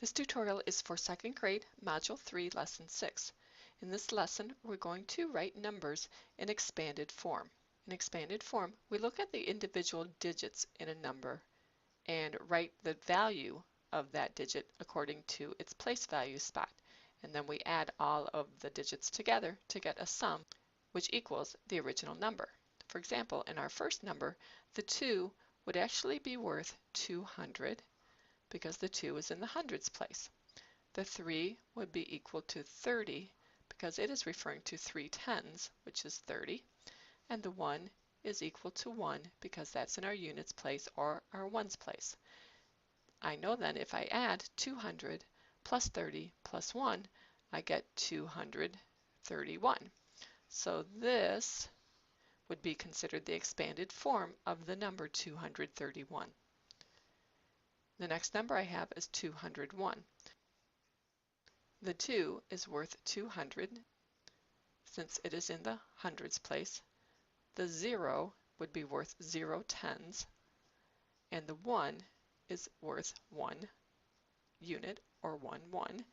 This tutorial is for 2nd grade, Module 3, Lesson 6. In this lesson, we're going to write numbers in expanded form. In expanded form, we look at the individual digits in a number and write the value of that digit according to its place value spot. And then we add all of the digits together to get a sum, which equals the original number. For example, in our first number, the 2 would actually be worth 200 because the 2 is in the hundreds place. The 3 would be equal to 30 because it is referring to 3 tens, which is 30. And the 1 is equal to 1 because that's in our units place or our ones place. I know then if I add 200 plus 30 plus 1, I get 231. So this would be considered the expanded form of the number 231. The next number I have is 201. The 2 is worth 200 since it is in the hundreds place. The 0 would be worth 0 tens, and the 1 is worth 1 unit or 1 1.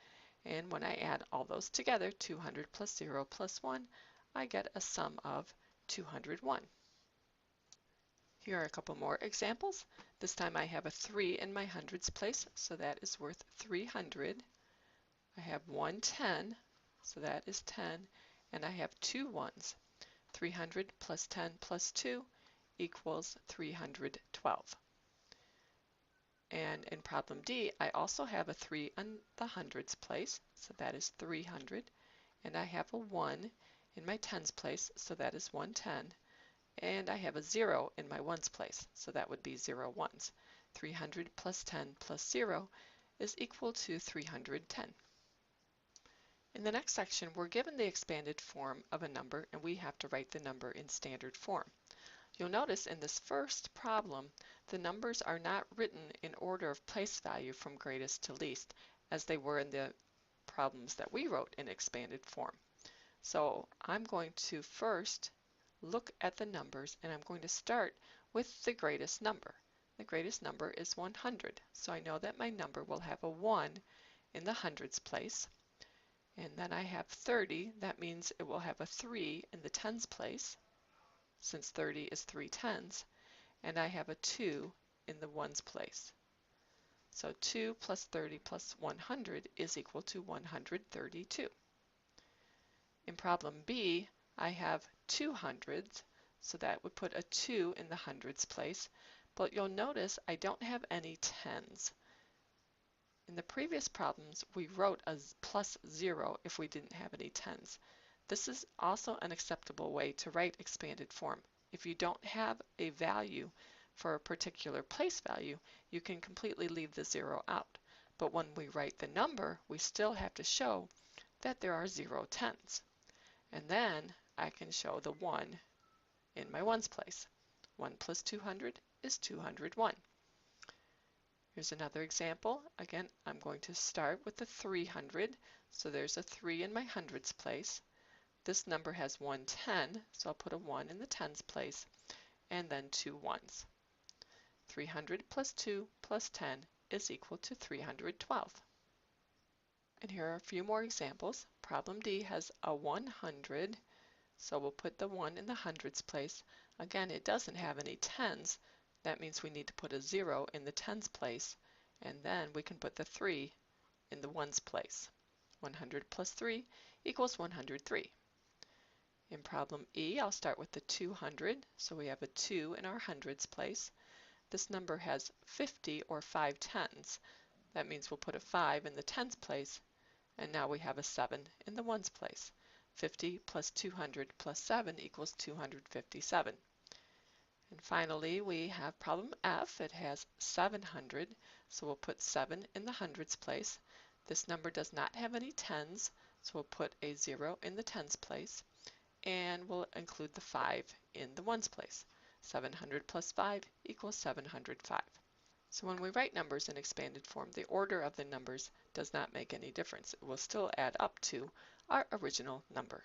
And when I add all those together, 200 plus 0 plus 1, I get a sum of 201. Here are a couple more examples. This time I have a 3 in my hundreds place, so that is worth 300. I have 110, so that is 10, and I have 2 ones. 300 plus 10 plus 2 equals 312. And in problem D, I also have a 3 in the hundreds place, so that is 300, and I have a 1 in my tens place, so that is 110, and I have a 0 in my ones place, so that would be 0 ones. 300 plus 10 plus 0 is equal to 310. In the next section, we're given the expanded form of a number and we have to write the number in standard form. You'll notice in this first problem, the numbers are not written in order of place value from greatest to least as they were in the problems that we wrote in expanded form. So I'm going to first look at the numbers and I'm going to start with the greatest number. The greatest number is 100, so I know that my number will have a 1 in the hundreds place. And then I have 30, that means it will have a 3 in the tens place, since 30 is 3 tens, and I have a 2 in the ones place. So 2 plus 30 plus 100 is equal to 132. In problem B, I have 200s, so that would put a 2 in the hundreds place, but you'll notice I don't have any tens. In the previous problems, we wrote a plus 0 if we didn't have any tens. This is also an acceptable way to write expanded form. If you don't have a value for a particular place value, you can completely leave the 0 out. But when we write the number, we still have to show that there are 0 tens. And then I can show the 1 in my ones place. 1 plus 200 is 201. Here's another example. Again, I'm going to start with the 300. So there's a 3 in my hundreds place. This number has 110, so I'll put a 1 in the tens place, and then 2 ones. 300 plus 2 plus 10 is equal to 312. And here are a few more examples. Problem D has a 100, so we'll put the 1 in the hundreds place. Again, it doesn't have any tens. That means we need to put a 0 in the tens place, and then we can put the 3 in the ones place. 100 plus 3 equals 103. In problem E, I'll start with the 200, so we have a 2 in our hundreds place. This number has 50 or 5 tens. That means we'll put a 5 in the tens place, and now we have a 7 in the ones place. 50 plus 200 plus 7 equals 257. And finally, we have problem F. It has 700, so we'll put 7 in the hundreds place. This number does not have any tens, so we'll put a 0 in the tens place, and we'll include the 5 in the ones place. 700 plus 5 equals 705. So when we write numbers in expanded form, the order of the numbers does not make any difference. It will still add up to our original number.